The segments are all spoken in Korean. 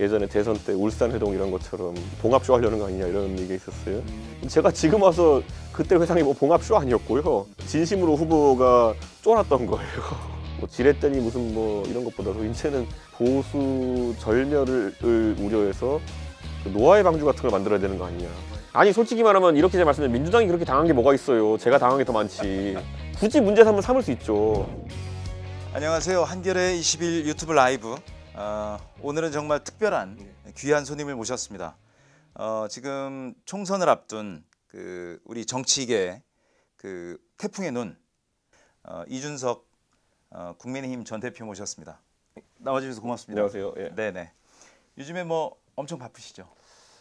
예전에 대선 때 울산 회동 이런 것처럼 봉합쇼 하려는 거 아니냐 이런 얘기가 있었어요. 제가 지금 와서 그때 회상이 뭐 봉합쇼 아니었고요. 진심으로 후보가 쫄았던 거예요. 뭐 지렛대니 무슨 뭐 이런 것보다도 이제는 보수 절멸을 우려해서 노아의 방주 같은 걸 만들어야 되는 거 아니냐. 아니 솔직히 말하면 이렇게 제가 말씀드리면 민주당이 그렇게 당한 게 뭐가 있어요. 제가 당한 게 더 많지. 굳이 문제 삼으면 삼을 수 있죠. 안녕하세요. 한겨레 21 유튜브 라이브. 오늘은 정말 특별한 귀한 손님을 모셨습니다. 지금 총선을 앞둔 우리 정치계 태풍의 눈 이준석 국민의힘 전 대표 모셨습니다. 나와주셔서 고맙습니다. 안녕하세요. 예. 네네. 요즘에 뭐 엄청 바쁘시죠?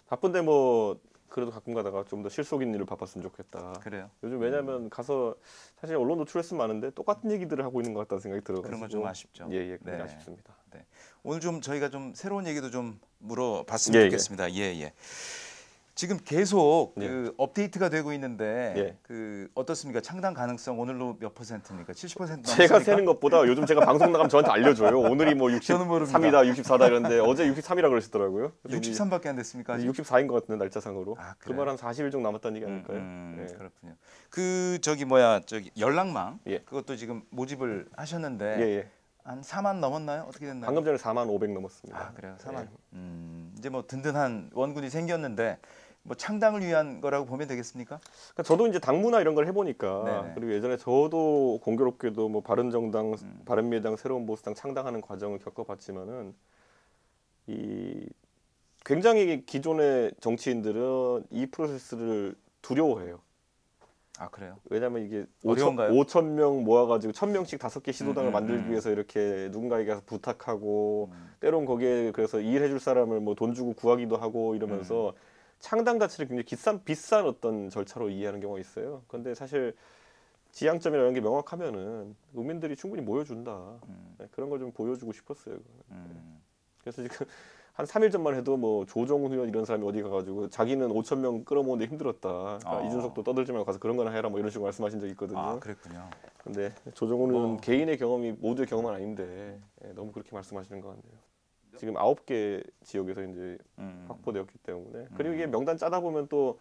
바쁜데 뭐 그래도 가끔 가다가 좀 더 실속인 일을 바빴으면 좋겠다. 그래요. 요즘 왜냐면 가서 사실 언론 노출했으면 많은데 똑같은 얘기들을 하고 있는 것 같다는 생각이 들어가지고 그런 건 좀 아쉽죠. 예, 그게 네. 아쉽습니다. 네. 오늘 좀 저희가 좀 새로운 얘기도 좀 물어봤으면 좋겠습니다. 예. 지금 계속 업데이트가 되고 있는데 어떻습니까? 창당 가능성 오늘로 몇 %입니까? 70% 넘습니까? 제가 세는 것보다 요즘 제가 방송 나가면 저한테 알려줘요. 오늘이 뭐 63이다, 64다 이런데 어제 63이라 그러시더라고요. 63밖에 안 됐습니까? 아직? 64인 것 같은데 날짜상으로. 아, 그말 한 40일 정도 남았다는 얘기 아닐까요? 네. 그렇군요. 연락망 그것도 지금 모집을 하셨는데 한 4만 넘었나요? 어떻게 됐나요? 방금 전에 4만 500 넘었습니다. 아 그래요? 4만. 이제 뭐 든든한 원군이 생겼는데 뭐 창당을 위한 거라고 보면 되겠습니까? 그러니까 저도 이제 당무나 이런 걸 해보니까 그리고 예전에 저도 공교롭게도 뭐 바른정당, 바른미래당, 새로운보수당 창당하는 과정을 겪어봤지만은 이 굉장히 기존의 정치인들은 이 프로세스를 두려워해요. 아 그래요? 왜냐하면 이게 어려운가요? 5,000명 모아가지고 1,000명씩 5개 시도당을 만들기 위해서 이렇게 누군가에게 가서 부탁하고 때론 거기에 그래서 일해줄 사람을 뭐 돈 주고 구하기도 하고 이러면서 창당 자체를 굉장히 비싼 어떤 절차로 이해하는 경우가 있어요. 그런데 사실 지향점이나 이런 게 명확하면은 국민들이 충분히 모여준다. 그런 걸 좀 보여주고 싶었어요. 그래서 지금 한 3일 전만 해도 뭐 조정훈 의원 이런 사람이 어디 가가지고 자기는 5,000명 끌어모으는데 힘들었다. 그러니까 이준석도 떠들지 말고 가서 그런 거나 해라 뭐 이런 식으로 말씀하신 적이 있거든요. 아 그랬군요. 근데 조정훈 의원 개인의 경험이 모두의 경험은 아닌데 너무 그렇게 말씀하시는 것 같네요. 지금 9개 지역에서 이제 확보되었기 때문에 그리고 이게 명단 짜다 보면 또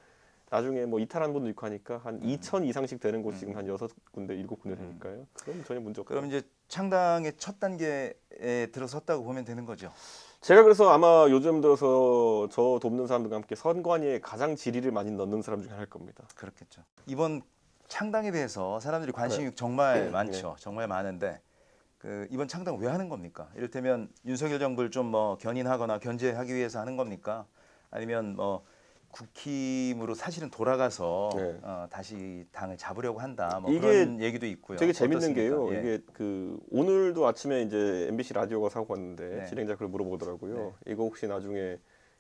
나중에 뭐 이탈한 분도 있고 하니까 한 2,000 이상씩 되는 곳이 지금 한 6군데, 7군데 되니까요. 그럼 전혀 문제 없고. 그럼 이제 창당의 첫 단계에 들어섰다고 보면 되는 거죠. 제가 그래서 아마 요즘 들어서 저 돕는 사람들과 함께 선관위에 가장 질의를 많이 넣는 사람 중에 하나일 겁니다. 그렇겠죠. 이번 창당에 대해서 사람들이 관심이 정말 많죠. 정말 많은데 이번 창당 왜 하는 겁니까? 이를테면 윤석열 정부를 좀 뭐 견인하거나 견제하기 위해서 하는 겁니까? 아니면 뭐 국힘으로 사실은 돌아가서 다시 당을 잡으려고 한다. 뭐 그런 얘기도 있고요. 되게 재밌는 어떻습니까? 게요. 이게 오늘도 아침에 이제 MBC 라디오가 사고 왔는데 진행자 그걸 물어보더라고요. 이거 혹시 나중에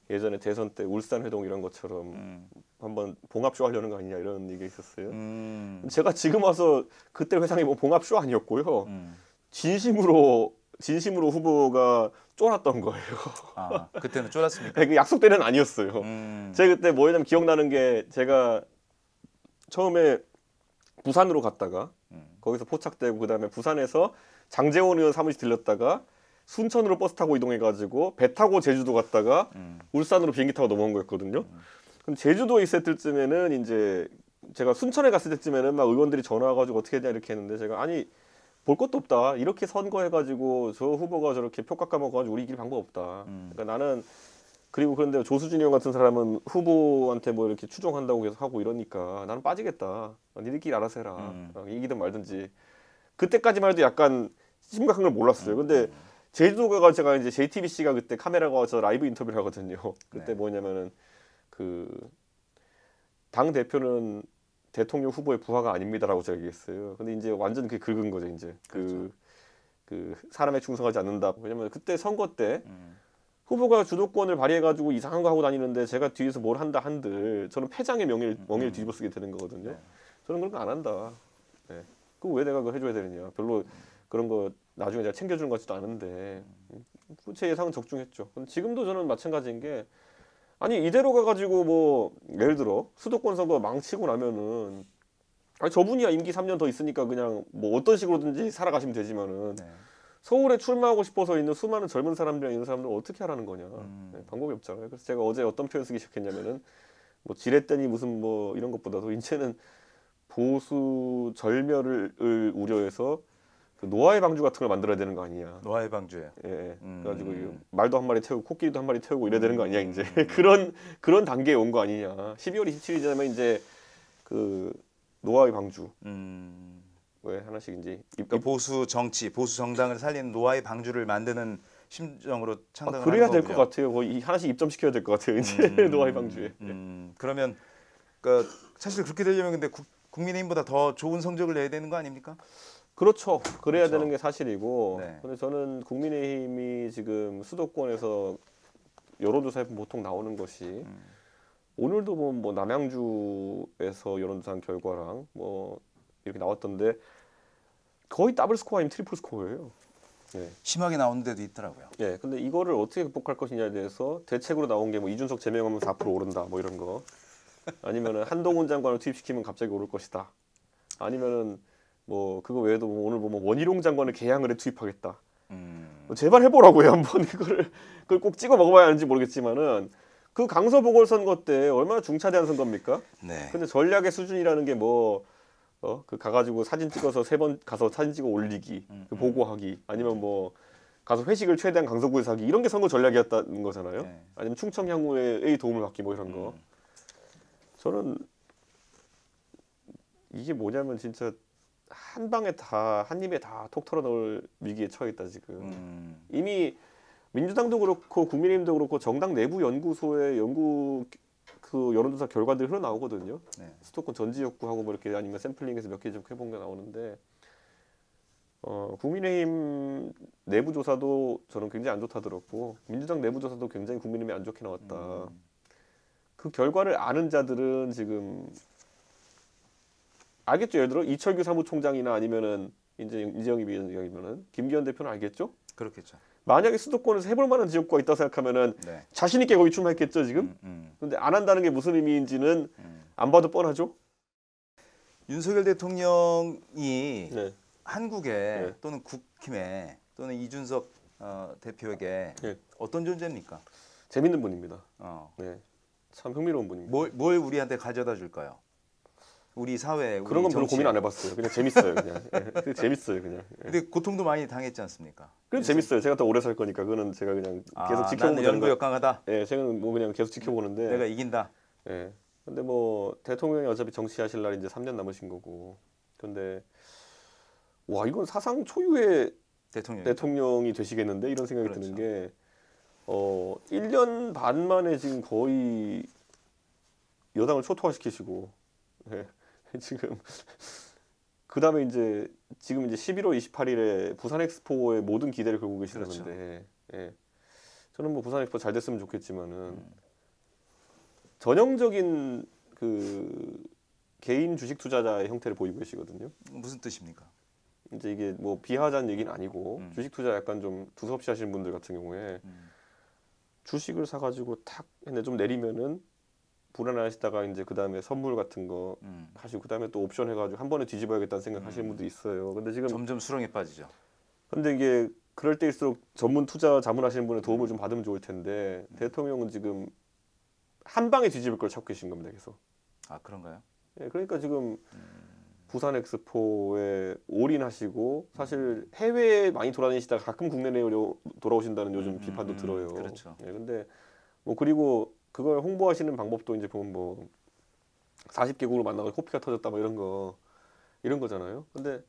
예전에 대선 때 울산 회동 이런 것처럼 한번 봉합쇼 하려는 거 아니냐 이런 얘기가 있었어요. 제가 지금 와서 그때 회상이 뭐 봉합쇼 아니었고요. 진심으로 후보가 쫄았던 거예요. 아, 그때는 쫄았습니까? 그 약속 때는 아니었어요. 제가 그때 뭐냐면 기억나는 게 제가 처음에 부산으로 갔다가 거기서 포착되고 그다음에 부산에서 장제원 의원 사무실 들렸다가 순천으로 버스 타고 이동해가지고 배 타고 제주도 갔다가 울산으로 비행기 타고 넘어온 거였거든요. 그럼 제주도에 있을 때쯤에는 이제 제가 순천에 갔을 때쯤에는 막 의원들이 전화 와가지고 어떻게 했냐 이렇게 했는데 제가 아니 볼 것도 없다. 이렇게 선거해가지고 저 후보가 저렇게 표 깎아먹어가지고 우리 이길 방법 없다. 그러니까 나는 그리고 그런데 조수진 의원 같은 사람은 후보한테 뭐 이렇게 추종한다고 계속 하고 이러니까 나는 빠지겠다. 니들끼리 알아서 해라. 이기든 말든지. 그때까지만 해도 약간 심각한 걸 몰랐어요. 근데 제주도 가가 제가 이제 JTBC가 그때 카메라가 와서 라이브 인터뷰를 하거든요. 그때 뭐냐면은 당 대표는 대통령 후보의 부하가 아닙니다라고 제가 얘기했어요. 근데 이제 완전 그게 긁은 거죠, 이제. 그 사람에 충성하지 않는다. 왜냐면 그때 선거 때 후보가 주도권을 발휘해가지고 이상한 거 하고 다니는데 제가 뒤에서 뭘 한다 한들 저는 패장의 멍에를 뒤집어 쓰게 되는 거거든요. 저는 그런 거 안 한다. 그거 왜 내가 그걸 해줘야 되느냐. 별로 그런 거 나중에 제가 챙겨주는 것 같지도 않은데 제 예상은 적중했죠. 근데 지금도 저는 마찬가지인 게 아니 이대로 가가지고 뭐 예를 들어 수도권 선거 망치고 나면은 아니 저분이야 임기 3년 더 있으니까 그냥 뭐 어떤 식으로든지 살아가시면 되지만은 서울에 출마하고 싶어서 있는 수많은 젊은 사람들이나 이런 사람들을 어떻게 하라는 거냐. 네, 방법이 없잖아요. 그래서 제가 어제 어떤 표현 쓰기 시작했냐면은 뭐 지렛대니 무슨 뭐 이런 것보다도 이제는 보수 절멸을 우려해서 그 노아의 방주 같은 걸 만들어야 되는 거 아니냐. 노아의 방주예요. 예. 그래가지고 이거 말도 한 마리 태우고 코끼리도 한 마리 태우고 이래야 되는 거 아니냐 이제 그런 단계에 온 거 아니냐. 12월 27일 되면 이제 그 노아의 방주 왜 하나씩 이제 그러니까 보수 정치, 보수 정당을 살리는 노아의 방주를 만드는 심정으로 창당을 그래야 하는 될 거군요. 것 같아요. 거의 하나씩 입점시켜야 될 것 같아요. 이제 노아의 방주에. 그러면 그 사실 그렇게 되려면 근데 국민의힘보다 더 좋은 성적을 내야 되는 거 아닙니까? 그렇죠. 그래야 그렇죠. 되는 게 사실이고. 네. 근데 저는 국민의힘이 지금 수도권에서 여론조사에 보통 나오는 것이 오늘도 뭐 남양주에서 여론조사 결과랑 뭐 이렇게 나왔던데 거의 더블 스코어 아니면 트리플 스코어예요. 네. 심하게 나오는 데도 있더라고요. 예, 근데 이거를 어떻게 극복할 것이냐에 대해서 대책으로 나온 게 뭐 이준석 제명하면 4% 오른다 뭐 이런 거 아니면은 한동훈 장관을 투입시키면 갑자기 오를 것이다 아니면은 뭐 그거 외에도 뭐 오늘 보면 원희룡 장관을 개항을 해 투입하겠다 뭐 제발 해보라고요 한번 그걸 꼭 찍어 먹어봐야 하는지 모르겠지만은 그 강서 보궐선거 때 얼마나 중차대한 선거입니까? 네. 근데 전략의 수준이라는 게 뭐 그 가가지고 사진 찍어서 3번 가서 사진 찍어 올리기, 그 보고하기, 아니면 뭐 가서 회식을 최대한 강서구에서 하기 이런 게 선거 전략이었다는 거잖아요. 네. 아니면 충청 향후의 도움을 받기 뭐 이런 거. 저는 이게 뭐냐면 진짜 한 방에 다 한 입에 다 톡 털어넣을 위기에 처했다 지금. 이미 민주당도 그렇고 국민의힘도 그렇고 정당 내부 연구소의 연구 그 여론조사 결과들이 흘러나오거든요. 네. 수도권 전지역구하고 뭐 이렇게 아니면 샘플링해서 몇 개 좀 해본 게 나오는데 국민의힘 내부 조사도 저는 굉장히 안 좋다 들었고 민주당 내부 조사도 굉장히 국민의힘이 안 좋게 나왔다. 그 결과를 아는 자들은 지금 알겠죠. 예를 들어 이철규 사무총장이나 아니면은 이제 이재영 위원장이면은 김기현 대표는 알겠죠. 그렇겠죠. 만약에 수도권에서 해볼 만한 지역구가 있다 생각하면은 네. 자신 있게 거기 출마했겠죠 지금. 근데 안 한다는 게 무슨 의미인지는 안 봐도 뻔하죠. 윤석열 대통령이 네. 한국에 네. 또는 국힘에 또는 이준석 대표에게 네. 어떤 존재입니까? 재밌는 분입니다. 네. 참 흥미로운 분입니다. 뭘 우리한테 가져다 줄까요? 우리 사회, 그런 건 별로 고민 안 해봤어요. 그냥 재밌어요, 그냥. 예, 재밌어요, 그냥. 예. 근데 고통도 많이 당했지 않습니까? 그래도 재밌어요. 제가 더 오래 살 거니까 그거는 제가 그냥 계속 나는 지켜보는 연구 역강하다. 예, 제가 뭐 그냥 계속 지켜보는데. 내가 이긴다. 예. 근데 뭐 대통령이 어차피 정치하실 날 이제 3년 남으신 거고. 근데 와 이건 사상 초유의 대통령이 되시겠는데 이런 생각이 그렇죠. 드는 게 1년 반 만에 지금 거의 여당을 초토화시키시고. 예. 지금 그다음에 이제 지금 이제 11월 28일에 부산 엑스포에 모든 기대를 걸고 계시다는데 그렇죠. 예. 저는 뭐 부산 엑스포 잘 됐으면 좋겠지만은 전형적인 그 개인 주식 투자자의 형태를 보이고 계시거든요. 무슨 뜻입니까? 이제 이게 뭐 비하자는 얘기는 아니고 주식 투자 약간 좀 두서없이 하시는 분들 같은 경우에 주식을 사가지고 탁 근데 좀 내리면은 불안하시다가 이제 그 다음에 선물 같은 거 하시고 그 다음에 또 옵션 해가지고 한 번에 뒤집어야겠다는 생각 하시는 분도 있어요. 근데 지금 점점 수렁에 빠지죠. 근데 이게 그럴 때일수록 전문 투자 자문하시는 분의 도움을 좀 받으면 좋을 텐데 대통령은 지금 한 방에 뒤집을 걸 찾고 계신 겁니다. 계속. 아 그런가요? 예, 그러니까 지금 부산 엑스포에 올인하시고 사실 해외에 많이 돌아다니시다가 가끔 국내 내로 돌아오신다는 요즘 비판도 들어요. 그렇죠. 예, 근데 뭐 그리고 그걸 홍보하시는 방법도 이제 보면 뭐 40개국으로 만나고 호피가 터졌다 뭐 이런 거잖아요. 근데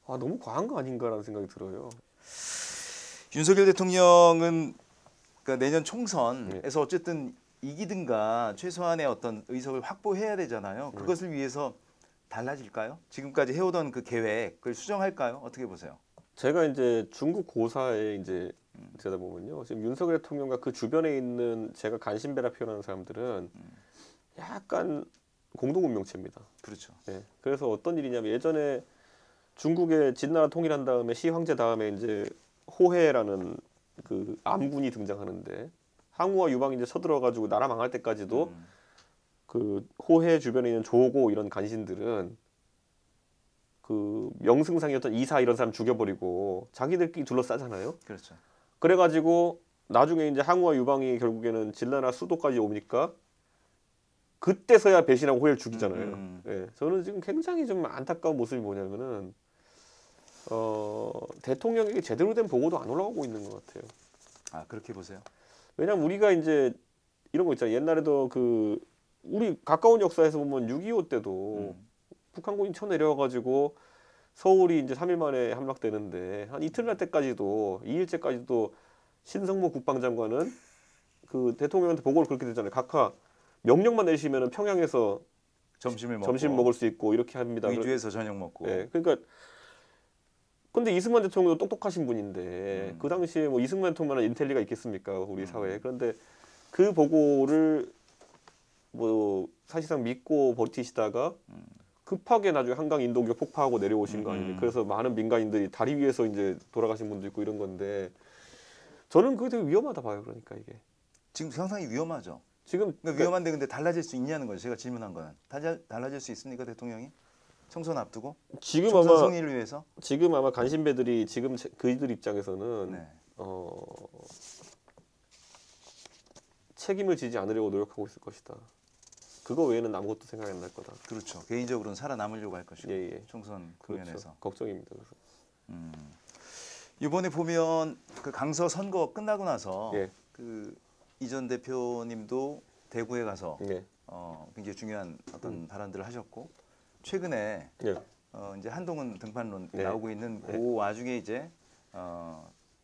너무 과한 거 아닌가라는 생각이 들어요. 윤석열 대통령은 그러니까 내년 총선에서 어쨌든 이기든가 최소한의 어떤 의석을 확보해야 되잖아요. 그것을 위해서 달라질까요? 지금까지 해오던 그 계획을 수정할까요? 어떻게 보세요? 제가 이제 중국 고사에 이제 제가 보면요. 지금 윤석열 대통령과 그 주변에 있는 제가 간신배라 표현하는 사람들은 약간 공동 운명체입니다. 그렇죠. 네. 그래서 어떤 일이냐면 예전에 중국의 진나라 통일한 다음에 시황제 다음에 이제 호해라는 그 암군이 등장하는데 항우와 유방이 이제 쳐들어가지고 나라 망할 때까지도 그 호해 주변에 있는 조고 이런 간신들은 그 명승상이었던 이사 이런 사람 죽여버리고 자기들끼리 둘러싸잖아요. 그렇죠. 그래가지고 나중에 이제 항우와 유방이 결국에는 진라나 수도까지 오니까 그때서야 배신하고 호해를 죽이잖아요. 예, 저는 지금 굉장히 좀 안타까운 모습이 뭐냐면은 대통령에게 제대로 된 보고도 안 올라가고 있는 것 같아요. 아 그렇게 보세요. 왜냐면 우리가 이제 이런 거 있잖아요. 옛날에도 그 우리 가까운 역사에서 보면 6.25 때도 북한군이 쳐내려와가지고 서울이 이제 3일 만에 함락되는데 한 이틀날 때까지도 2일째까지도 신성모 국방장관은 그 대통령한테 보고를 그렇게 되잖아요. 각하 명령만 내리시면은 평양에서 점심을 먹고 점심 먹을 수 있고 이렇게 합니다. 의주에서 저녁 먹고. 예, 그러니까 근데 이승만 대통령도 똑똑하신 분인데 그 당시에 뭐 이승만 대통령만한 인텔리가 있겠습니까 우리 사회에. 그런데 그 보고를 뭐 사실상 믿고 버티시다가 급하게 나중에 한강 인도교 폭파하고 내려오신 거 아닙니까? 그래서 많은 민간인들이 다리 위에서 이제 돌아가신 분도 있고 이런 건데 저는 그게 되게 위험하다 봐요. 그러니까 이게 지금 상당히 위험하죠. 지금 그러니까 위험한데 근데 달라질 수 있냐는 거죠. 제가 질문한 거는 달라질 수 있습니까 대통령이? 총선 앞두고? 지금 총선 아마 승리를 위해서? 지금 아마 간신배들이 지금 그이들 입장에서는 네. 책임을 지지 않으려고 노력하고 있을 것이다. 그거 외에는 아무것도 생각이 안 날 거다. 그렇죠. 개인적으로는 살아남으려고 할 것이고 예. 총선 그렇죠. 국면에서. 걱정입니다. 그래서. 이번에 보면 그 강서 선거 끝나고 나서 예. 그 이전 대표님도 대구에 가서 예. 굉장히 중요한 어떤 발언들을 하셨고 최근에 예. 이제 한동훈 등판론 네. 나오고 있는 그 와중에 이제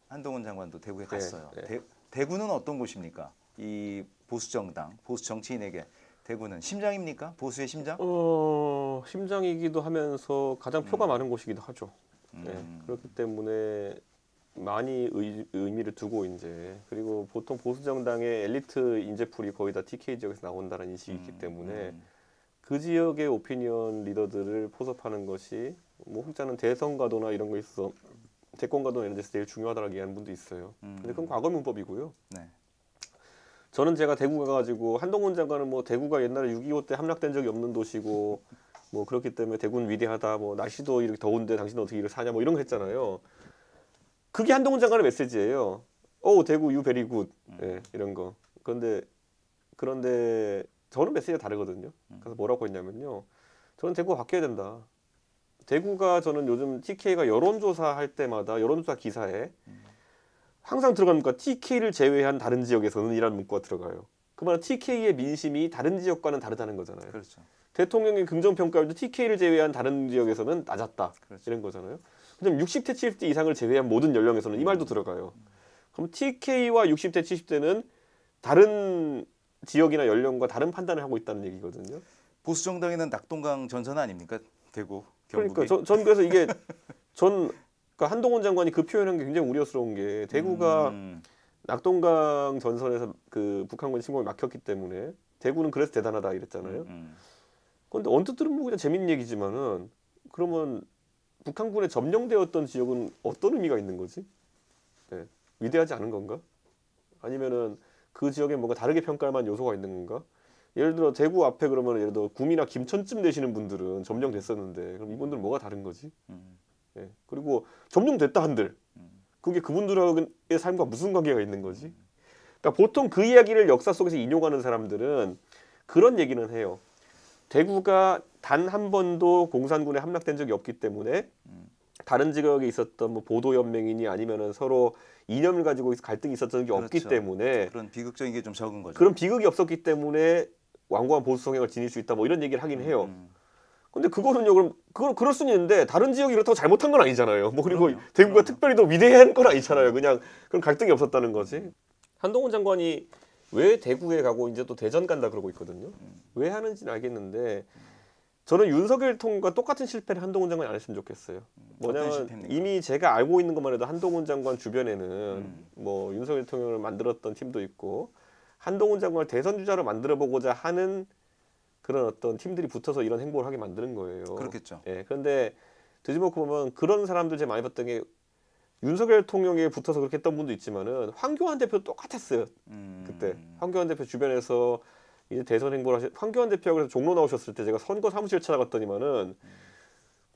한동훈 장관도 대구에 갔어요. 네. 대구는 어떤 곳입니까? 이 보수 정당, 보수 정치인에게 대구는 심장입니까? 보수의 심장? 심장이기도 하면서 가장 표가 많은 곳이기도 하죠. 네. 그렇기 때문에 많이 의미를 두고 이제 그리고 보통 보수 정당의 엘리트 인재풀이 거의 다 TK 지역에서 나온다는 인식이 있기 때문에 그 지역의 오피니언 리더들을 포섭하는 것이 뭐 혹자는 대선 가도나 이런 거 있어 대권 가도나 이런 데서 제일 중요하다고 얘기하는 분도 있어요. 근데 그건 과거 문법이고요. 네. 저는 제가 대구 가가지고 한동훈 장관은 뭐 대구가 옛날에 6.25 때 함락된 적이 없는 도시고 뭐 그렇기 때문에 대구는 위대하다. 뭐 날씨도 이렇게 더운데 당신은 어떻게 일을 사냐 뭐 이런 거 했잖아요. 그게 한동훈 장관의 메시지예요. 대구 유 베리 굿. 예, 이런 거. 그런데 저는 메시지가 다르거든요. 그래서 뭐라고 했냐면요. 저는 대구가 바뀌어야 된다. 대구가 저는 요즘 TK가 여론조사 할 때마다 여론조사 기사에 항상 들어갑니까? TK를 제외한 다른 지역에서는 이라는 문구가 들어가요. 그 말은 TK의 민심이 다른 지역과는 다르다는 거잖아요. 그렇죠. 대통령의 긍정평가율도 TK를 제외한 다른 지역에서는 낮았다. 그렇죠. 이런 거잖아요. 그럼 60대, 70대 이상을 제외한 모든 연령에서는 이 말도 들어가요. 그럼 TK와 60대, 70대는 다른 지역이나 연령과 다른 판단을 하고 있다는 얘기거든요. 보수 정당에는 낙동강 전선 아닙니까? 대구, 경북이. 그러니까 전 그래서 이게 그러니까 한동훈 장관이 그 표현한 게 굉장히 우려스러운 게 대구가 낙동강 전선에서 그 북한군 침공이 막혔기 때문에 대구는 그래서 대단하다 이랬잖아요. 그런데 언뜻 들으면 그냥 재밌는 얘기지만은 그러면 북한군에 점령되었던 지역은 어떤 의미가 있는 거지? 네. 위대하지 않은 건가? 아니면은 그 지역에 뭔가 다르게 평가할 만한 요소가 있는 건가? 예를 들어 대구 앞에 그러면 예를 들어 구미나 김천쯤 되시는 분들은 점령됐었는데 그럼 이분들은 뭐가 다른 거지? 예. 그리고 점령됐다 한들 그게 그분들의 삶과 무슨 관계가 있는 거지? 그러니까 보통 그 이야기를 역사 속에서 인용하는 사람들은 그런 얘기는 해요. 대구가 단 한 번도 공산군에 함락된 적이 없기 때문에 다른 지역에 있었던 뭐 보도연맹이니 아니면은 서로 이념을 가지고 갈등이 있었던 적이 없기 그렇죠. 때문에 그런 비극적인 게 좀 적은 거죠. 그런 비극이 없었기 때문에 완고한 보수 성향을 지닐 수 있다 뭐 이런 얘기를 하긴 해요. 근데 그거는요, 그럼 그럴 수는 있는데 다른 지역이 그렇다고 잘못한 건 아니잖아요. 뭐 그리고 그럼요. 대구가 특별히 더 위대한 건 아니잖아요. 그냥 그런 갈등이 없었다는 거지. 한동훈 장관이 왜 대구에 가고 이제 또 대전 간다 그러고 있거든요. 왜 하는지는 알겠는데 저는 윤석열 통과 똑같은 실패를 한동훈 장관이 안 했으면 좋겠어요. 뭐냐면 이미 제가 알고 있는 것만 해도 한동훈 장관 주변에는 뭐 윤석열 대통령을 만들었던 팀도 있고 한동훈 장관을 대선 주자로 만들어 보고자 하는 그런 어떤 팀들이 붙어서 이런 행보를 하게 만드는 거예요. 그렇겠죠. 예, 그런데 뒤집어놓고 보면 그런 사람들 제가 많이 봤던 게 윤석열 대통령에 붙어서 그렇게 했던 분도 있지만은 황교안 대표도 똑같았어요. 그때 황교안 대표 주변에서 이제 대선 행보를 황교안 대표가 그래서 종로 나오셨을 때 제가 선거 사무실 찾아갔더니만은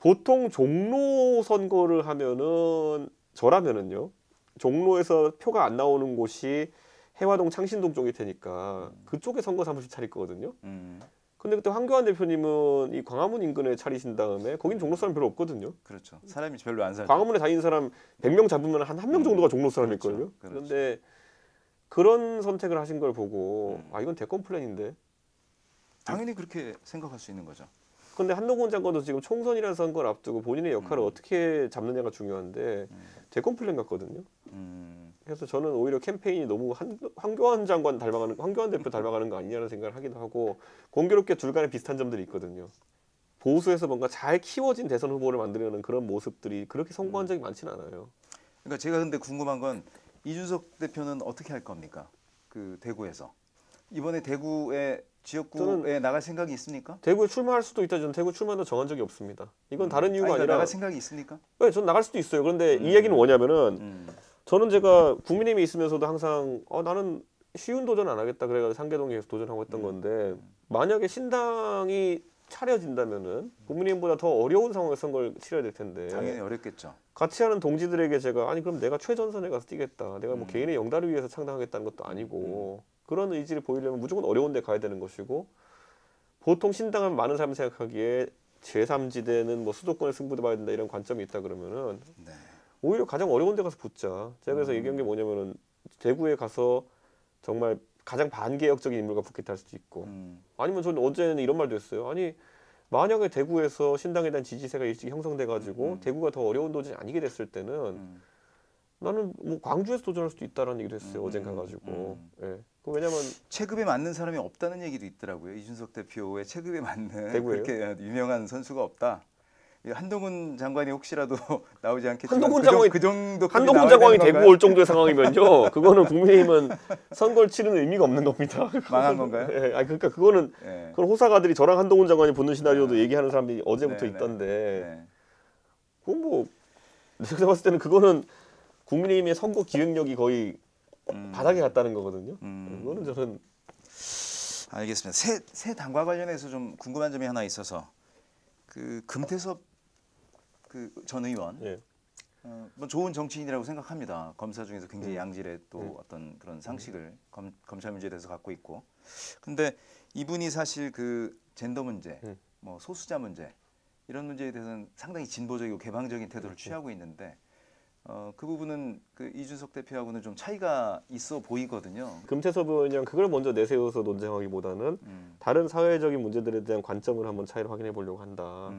보통 종로 선거를 하면은 저라면은요. 종로에서 표가 안 나오는 곳이 해화동 창신동 쪽일 테니까 그쪽에 선거 사무실 차릴 거거든요. 근데 그때 황교안 대표님은 이 광화문 인근에 차리신 다음에 거긴 종로 사람 별로 없거든요. 그렇죠. 사람이 별로 안 살죠. 광화문에 다니는 사람 100명 잡으면 한 명 정도가 종로 사람일걸요. 그렇죠. 그렇죠. 그런데 그런 선택을 하신 걸 보고 아 이건 대권 플랜인데. 당연히 그렇게 생각할 수 있는 거죠. 근데 한동훈 장관도 지금 총선이라는 선거를 앞두고 본인의 역할을 어떻게 잡느냐가 중요한데 대권 플랜 같거든요. 그래서 저는 오히려 캠페인이 너무 황교안 장관 닮아가는, 황교안 대표 닮아가는 거 아니냐는 생각을 하기도 하고 공교롭게 둘 간에 비슷한 점들이 있거든요. 보수에서 뭔가 잘 키워진 대선 후보를 만들려는 그런 모습들이 그렇게 성공한 적이 많지는 않아요. 그러니까 제가 근데 궁금한 건 이준석 대표는 어떻게 할 겁니까? 그 대구에서 이번에 대구의 지역구에 나갈 생각이 있습니까? 대구에 출마할 수도 있다. 저는 대구 출마도 정한 적이 없습니다. 이건 다른 이유가 그러니까 아니라 나갈 생각이 있습니까? 네, 전 나갈 수도 있어요. 그런데 이 얘기는 뭐냐면은 저는 제가 국민의힘에 있으면서도 항상 나는 쉬운 도전 안 하겠다 그래가지고 상계동에서 도전하고 했던 건데 만약에 신당이 차려진다면은 국민의힘보다 더 어려운 상황에서 선거를 치러야 될 텐데 당연히 어렵겠죠. 같이 하는 동지들에게 제가 아니 그럼 내가 최전선에 가서 뛰겠다. 내가 뭐 개인의 영달을 위해서 창당하겠다는 것도 아니고 그런 의지를 보이려면 무조건 어려운 데 가야 되는 것이고 보통 신당은 많은 사람이 생각하기에 제3지대는 뭐 수도권의 승부도 봐야 된다 이런 관점이 있다 그러면은 네. 오히려 가장 어려운 데 가서 붙자. 제가 그래서 얘기한 게 뭐냐면은 대구에 가서 정말 가장 반개혁적인 인물과 붙겠다 할 수도 있고 아니면 저는 어제는 이런 말도 했어요. 아니 만약에 대구에서 신당에 대한 지지세가 일찍 형성돼 가지고 대구가 더 어려운 도전이 아니게 됐을 때는 나는 뭐 광주에서 도전할 수도 있다라는 얘기도 했어요. 어젠 가가지고. 예. 왜냐면 체급에 맞는 사람이 없다는 얘기도 있더라고요. 이준석 대표의 체급에 맞는 대구예요? 그렇게 유명한 선수가 없다. 한동훈 장관이 혹시라도 나오지 않겠지만 한동훈 장관이 그 정도 한동훈 장관이 대구 올 정도의 상황이면요. 그거는 국민의힘은 선거를 치르는 의미가 없는 겁니다. 망한 건가요? 예. 아니 그러니까 그거는 예. 그런 호사가들이 저랑 한동훈 장관이 붙는 시나리오도 얘기하는 사람들이 어제부터 네, 네. 있던데. 네. 그건 뭐 제가 봤을 때는 그거는 국민의힘의 선거 기획력이 거의 바닥에 갔다는 거거든요. 그거는 저는 알겠습니다. 새 당과 관련해서 좀 궁금한 점이 하나 있어서 그 금태섭 그 전 의원 예. 뭐 좋은 정치인이라고 생각합니다. 검사 중에서 굉장히 양질의 또 어떤 그런 상식을 검찰 문제에 대해서 갖고 있고. 근데 이분이 사실 그 젠더 문제, 뭐 소수자 문제 이런 문제에 대해서는 상당히 진보적이고 개방적인 태도를 취하고 있는데 그 부분은 그 이준석 대표하고는 좀 차이가 있어 보이거든요. 금태섭 의원이랑 그걸 먼저 내세워서 논쟁하기보다는 다른 사회적인 문제들에 대한 관점을 한번 차이를 확인해 보려고 한다.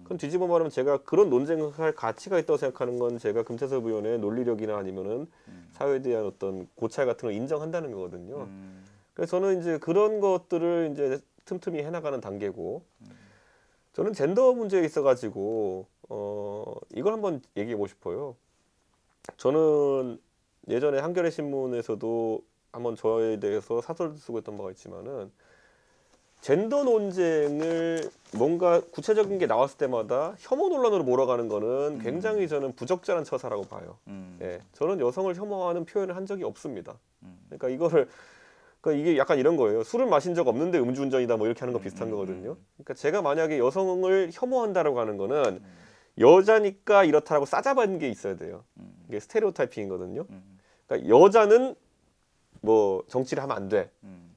그럼 뒤집어 말하면 제가 그런 논쟁을 할 가치가 있다고 생각하는 건 제가 금태섭 의원의 논리력이나 아니면은 사회에 대한 어떤 고찰 같은 걸 인정한다는 거거든요. 그래서 저는 이제 그런 것들을 이제 틈틈이 해나가는 단계고 저는 젠더 문제에 있어가지고 이걸 한번 얘기해보고 싶어요. 저는 예전에 한겨레 신문에서도 한번 저에 대해서 사설도 쓰고 했던 바가 있지만은 젠더 논쟁을 뭔가 구체적인 게 나왔을 때마다 혐오 논란으로 몰아가는 거는 굉장히 저는 부적절한 처사라고 봐요. 예, 저는 여성을 혐오하는 표현을 한 적이 없습니다. 그러니까 이게 약간 이런 거예요. 술을 마신 적 없는데 음주운전이다 뭐 이렇게 하는 거 비슷한 거거든요. 그러니까 제가 만약에 여성을 혐오한다라고 하는 거는 여자니까 이렇다라고 싸잡은 게 있어야 돼요. 이게 스테레오타이핑이거든요. 그러니까 여자는 뭐 정치를 하면 안 돼.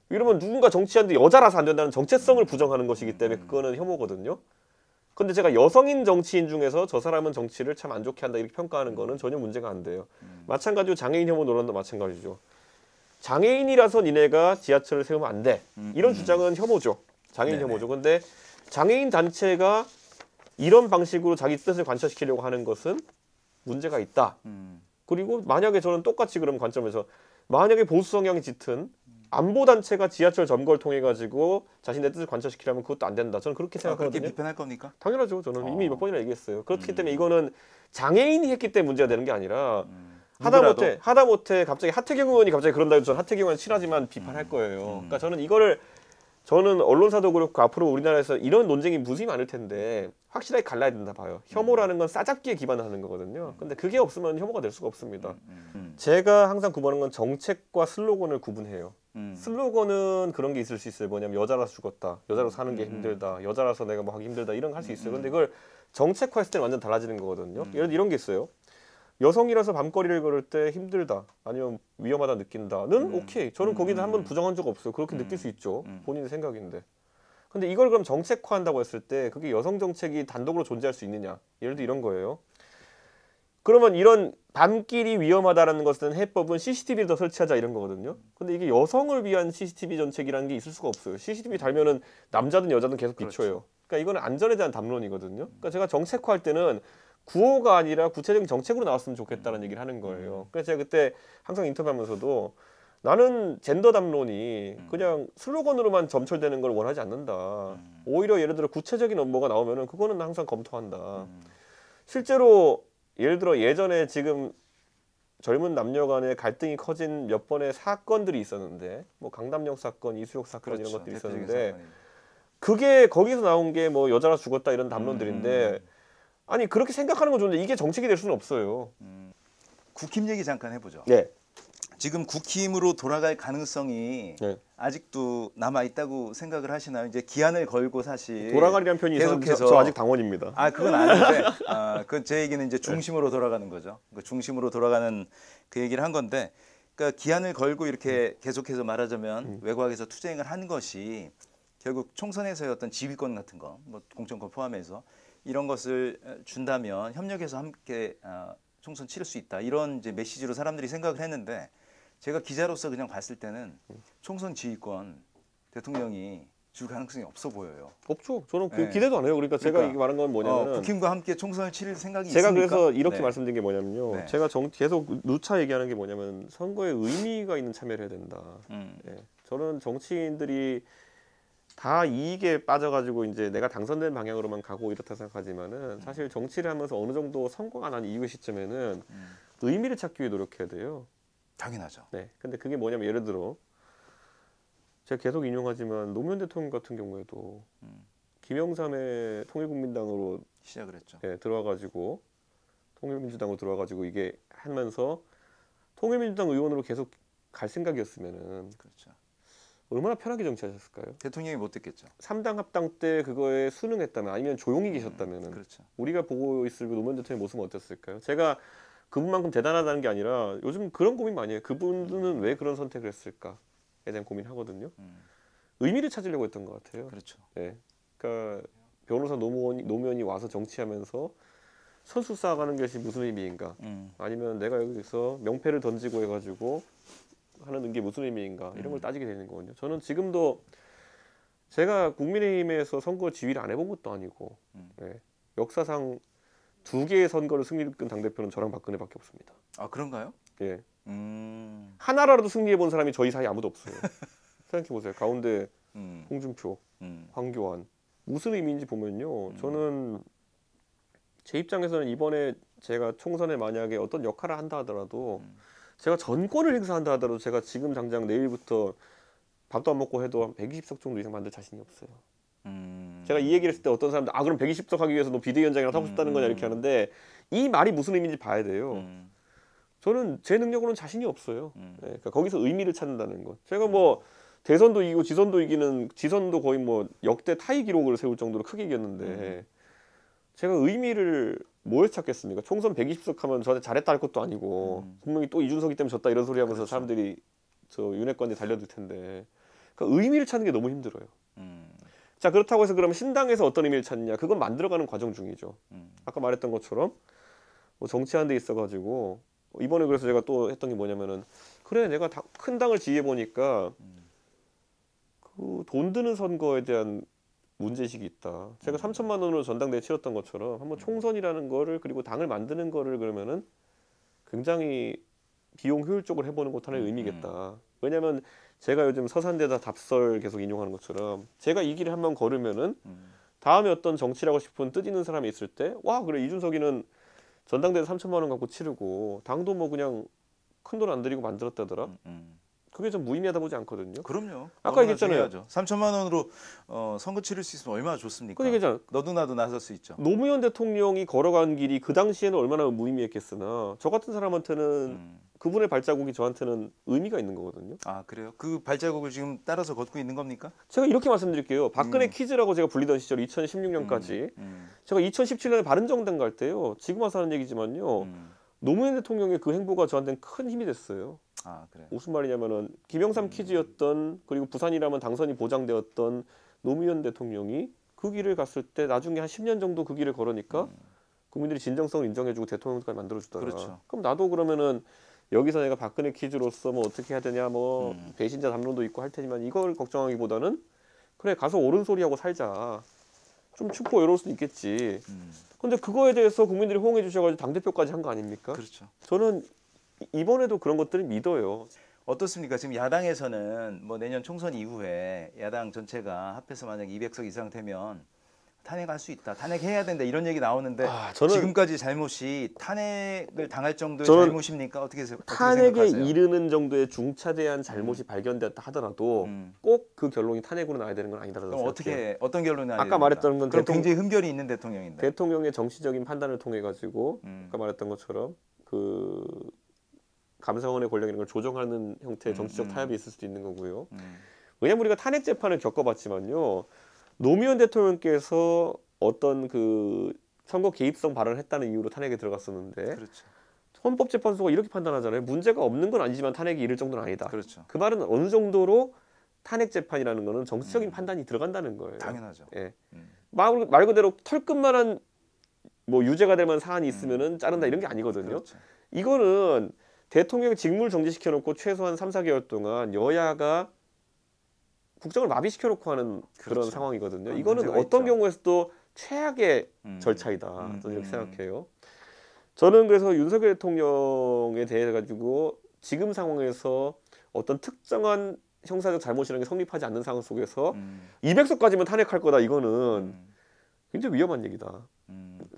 이러면 누군가 정치하는데 여자라서 안 된다는 정체성을 부정하는 것이기 때문에 그거는 혐오거든요. 근데 제가 여성인 정치인 중에서 저 사람은 정치를 참 안 좋게 한다 이렇게 평가하는 거는 전혀 문제가 안 돼요. 마찬가지로 장애인 혐오 논란도 마찬가지죠. 장애인이라서 니네가 지하철을 세우면 안 돼. 이런 주장은 혐오죠. 장애인 네네. 혐오죠. 근데 장애인 단체가 이런 방식으로 자기 뜻을 관철시키려고 하는 것은 문제가 있다. 그리고 만약에 저는 똑같이 그런 관점에서 만약에 보수 성향이 짙은 안보 단체가 지하철 점거를 통해 가지고 자신의 뜻을 관철시키려면 그것도 안 된다. 저는 그렇게 생각하거든요. 그렇게 비판할 겁니까? 당연하죠. 저는 이미 몇 번이나 얘기했어요. 그렇기 때문에 이거는 장애인이 했기 때문에 문제가 되는 게 아니라 하다못해 갑자기 하태경 의원이 갑자기 그런다 해서 저는 하태경 의원 친하지만 비판할 거예요. 그러니까 저는 언론사도 그렇고 앞으로 우리나라에서 이런 논쟁이 무수히 많을 텐데 확실하게 갈라야 된다 봐요. 혐오라는 건 싸잡기에 기반하는 거거든요. 근데 그게 없으면 혐오가 될 수가 없습니다. 제가 항상 구분하는 건 정책과 슬로건을 구분해요. 슬로건은 그런 게 있을 수 있어요. 뭐냐면 여자라서 죽었다. 여자라서 사는 게 힘들다. 여자라서 내가 뭐 하기 힘들다. 이런 거 할 수 있어요. 근데 그걸 정책화했을 때는 완전 달라지는 거거든요. 예를 들어 이런 게 있어요. 여성이라서 밤거리를 걸을 때 힘들다 아니면 위험하다 느낀다는 오케이. 저는 거기는 한번 부정한 적 없어요. 그렇게 느낄 수 있죠. 본인의 생각인데. 근데 이걸 그럼 정책화한다고 했을 때 그게 여성 정책이 단독으로 존재할 수 있느냐. 예를 들어 이런 거예요. 그러면 이런 밤길이 위험하다라는 것은 해법은 CCTV를 더 설치하자 이런 거거든요. 근데 이게 여성을 위한 CCTV 정책이라는 게 있을 수가 없어요. CCTV 달면은 남자든 여자든 계속 비춰요. 그렇죠. 그러니까 이거는 안전에 대한 담론이거든요. 그러니까 제가 정책화할 때는 구호가 아니라 구체적인 정책으로 나왔으면 좋겠다는 얘기를 하는 거예요. 그래서 제가 그때 항상 인터뷰하면서도 나는 젠더 담론이 그냥 슬로건으로만 점철되는 걸 원하지 않는다. 오히려 예를 들어 구체적인 뭐가 나오면은 그거는 항상 검토한다. 실제로 예를 들어 예전에 지금 젊은 남녀 간의 갈등이 커진 몇 번의 사건들이 있었는데 뭐 강남역 사건, 이수역 사건 그렇죠. 이런 것들이 대표적인 있었는데 사건이죠. 그게 거기서 나온 게 뭐 여자가 죽었다 이런 담론들인데 아니 그렇게 생각하는 건 좋은데 이게 정책이 될 수는 없어요. 국힘 얘기 잠깐 해보죠. 네. 지금 국힘으로 돌아갈 가능성이 네. 아직도 남아 있다고 생각을 하시나요? 이제 기한을 걸고 사실 돌아가리란 표현이 이상한데 계속해서 저 아직 당원입니다. 아 그건 아닌데 그건 제 얘기는 이제 중심으로 돌아가는 거죠. 그 중심으로 돌아가는 그 얘기를 한 건데, 그러니까 기한을 걸고 이렇게 계속해서 말하자면 외곽에서 투쟁을 한 것이 결국 총선에서의 어떤 지휘권 같은 거, 뭐 공천권 포함해서 이런 것을 준다면 협력해서 함께 총선 치를 수 있다 이런 이제 메시지로 사람들이 생각을 했는데. 제가 기자로서 그냥 봤을 때는 총선 지휘권 대통령이 줄 가능성이 없어 보여요. 없죠. 저는 네. 기대도 안 해요. 그러니까 제가 이게 말한 건 뭐냐면 국힘과 함께 총선을 치를 생각이 제가 있습니까? 그래서 이렇게 네. 말씀드린 게 뭐냐면요. 네. 제가 계속 누차 얘기하는 게 뭐냐면 선거에 의미가 있는 참여를 해야 된다. 예. 저는 정치인들이 다 이익에 빠져가지고 이제 내가 당선된 방향으로만 가고 이렇다 생각하지만은 사실 정치를 하면서 어느 정도 성과가 난 이후 시점에는 의미를 찾기 위해 노력해야 돼요. 당연하죠. 네. 근데 그게 뭐냐면 예를 들어 제가 계속 인용하지만 노무현 대통령 같은 경우에도 김영삼의 통일국민당으로 시작을 했죠. 예, 들어와가지고 통일민주당으로 들어와가지고 이게 하면서 통일민주당 의원으로 계속 갈 생각이었으면은 그렇죠. 얼마나 편하게 정치하셨을까요? 대통령이 못 듣겠죠. 3당 합당 때 그거에 순응했다면 아니면 조용히 계셨다면은 그렇죠. 우리가 보고 있을 그 노무현 대통령의 모습은 어땠을까요? 제가 그분만큼 대단하다는 게 아니라 요즘 그런 고민 많이 해요. 그분은 왜 그런 선택을 했을까에 대한 고민하거든요. 의미를 찾으려고 했던 것 같아요. 그렇죠. 예. 그러니까 변호사 노무현이 와서 정치하면서 선수 쌓아가는 것이 무슨 의미인가? 아니면 내가 여기서 명패를 던지고 해가지고 하는 게 무슨 의미인가? 이런 걸 따지게 되는 거거든요. 저는 지금도 제가 국민의힘에서 선거 지휘를 안 해본 것도 아니고 예. 역사상 2개의 선거를 승리를 이끈 당대표는 저랑 박근혜밖에 없습니다. 아 그런가요? 예. 음. 하나라도 승리해 본 사람이 저희 사이에 아무도 없어요. 생각해 보세요. 가운데 홍준표, 황교안 무슨 의미인지 보면요. 저는 제 입장에서는 이번에 제가 총선에 만약에 어떤 역할을 한다 하더라도 제가 전권을 행사한다 하더라도 제가 지금 당장 내일부터 밥도 안 먹고 해도 한 120석 정도 이상 만들 자신이 없어요. 제가 이 얘기를 했을 때 어떤 사람들 그럼 120석 하기 위해서 너 비대위원장이랑 하고 싶다는 거냐 이렇게 하는데 이 말이 무슨 의미인지 봐야 돼요. 저는 제 능력으로는 자신이 없어요. 네, 그러니까 거기서 의미를 찾는다는 것. 제가 뭐 대선도 이기고 지선도 거의 뭐 역대 타이 기록을 세울 정도로 크게 이겼는데 제가 의미를 뭐에 찾겠습니까? 총선 120석 하면 저한테 잘했다 할 것도 아니고 분명히 또 이준석이 때문에 졌다 이런 소리 하면서 그렇죠. 사람들이 저 윤핵관에 달려들 텐데 그러니까 의미를 찾는 게 너무 힘들어요. 자 그렇다고 해서 그러면 신당에서 어떤 의미를 찾느냐 그건 만들어가는 과정 중이죠. 아까 말했던 것처럼 뭐 정치하는 데 있어가지고 이번에 그래서 제가 또 했던 게 뭐냐면은 그래 내가 큰 당을 지휘해 보니까 그 돈 드는 선거에 대한 문제의식이 있다. 제가 3천만 원으로 전당대회 치렀던 것처럼 한번 총선이라는 거를 그리고 당을 만드는 거를 그러면은 굉장히 비용 효율적으로 해보는 것도 하나의 의미겠다. 왜냐하면 제가 요즘 서산대다 답설 계속 인용하는 것처럼 제가 이 길을 한번 걸으면은 다음에 어떤 정치라고 싶은 뜻 있는 사람이 있을 때 와 그래 이준석이는 전당대회 3천만 원 갖고 치르고 당도 뭐 그냥 큰 돈 안 들이고 만들었다더라. 그게 좀 무의미하다 보지 않거든요. 그럼요. 아까 얘기했잖아요. 3천만 원으로 선거 치를 수 있으면 얼마나 좋습니까? 그 얘기잖아. 너도 나도 나설 수 있죠. 노무현 대통령이 걸어간 길이 그 당시에는 얼마나 무의미했겠으나 저 같은 사람한테는 그분의 발자국이 저한테는 의미가 있는 거거든요. 아 그래요? 그 발자국을 지금 따라서 걷고 있는 겁니까? 제가 이렇게 말씀드릴게요. 박근혜 퀴즈라고 제가 불리던 시절 2016년까지 제가 2017년에 바른정당 갈 때요. 지금 와서 하는 얘기지만요. 노무현 대통령의 그 행보가 저한테는 큰 힘이 됐어요. 아 그래요? 무슨 말이냐면은 김영삼 퀴즈였던 그리고 부산이라면 당선이 보장되었던 노무현 대통령이 그 길을 갔을 때 나중에 한 10년 정도 그 길을 걸으니까 국민들이 진정성을 인정해주고 대통령까지 만들어주더라. 그렇죠. 그럼 나도 그러면은 여기서 내가 박근혜 퀴즈로서 뭐 어떻게 해야 되냐 뭐 배신자 담론도 있고 할 테지만 이걸 걱정하기보다는 그래 가서 옳은 소리하고 살자. 좀 춥고 외로울 수도 있겠지. 근데 그거에 대해서 국민들이 호응해 주셔가지고 당대표까지 한 거 아닙니까? 그렇죠. 저는 이번에도 그런 것들을 믿어요. 어떻습니까? 지금 야당에서는 뭐 내년 총선 이후에 야당 전체가 합해서 만약 200석 이상 되면 탄핵할 수 있다, 탄핵해야 된다 이런 얘기 나오는데 저는 지금까지 잘못이 탄핵을 당할 정도의 저는 잘못입니까? 어떻게 탄핵에 생각하세요? 이르는 정도의 중차대한 잘못이 발견되었다 하더라도 꼭 그 결론이 탄핵으로 나야 되는 건 아니다라고 그럼 생각해요. 어떤 결론이 나야 아까 됩니까? 말했던 건 그럼 굉장히 흠결이 있는 대통령인데 대통령의 정치적인 판단을 통해 가지고 아까 말했던 것처럼 그 감사원의 권력 이런 걸 조정하는 형태의 정치적 타협이 있을 수도 있는 거고요. 왜냐면 우리가 탄핵 재판을 겪어봤지만요. 노무현 대통령께서 어떤 그 선거 개입성 발언을 했다는 이유로 탄핵에 들어갔었는데 그렇죠. 헌법재판소가 이렇게 판단하잖아요. 문제가 없는 건 아니지만 탄핵이 이를 정도는 아니다. 그렇죠. 그 말은 어느 정도로 탄핵 재판이라는 거는 정치적인 판단이 들어간다는 거예요. 당연하죠. 예. 말 그대로 털끝만한 뭐 유죄가 될 만한 사안이 있으면은 자른다 이런 게 아니거든요. 그렇죠. 이거는 대통령이 직무를 정지시켜 놓고 최소한 3, 4개월 동안 여야가 국정을 마비시켜 놓고 하는 그런 그렇죠. 상황이거든요. 그런 이거는 문제가 어떤 있죠. 경우에서도 최악의 절차이다. 저는 이렇게 생각해요. 저는 그래서 윤석열 대통령에 대해 가지고 지금 상황에서 어떤 특정한 형사적 잘못이라는 게 성립하지 않는 상황 속에서 200석까지만 탄핵할 거다. 이거는 굉장히 위험한 얘기다.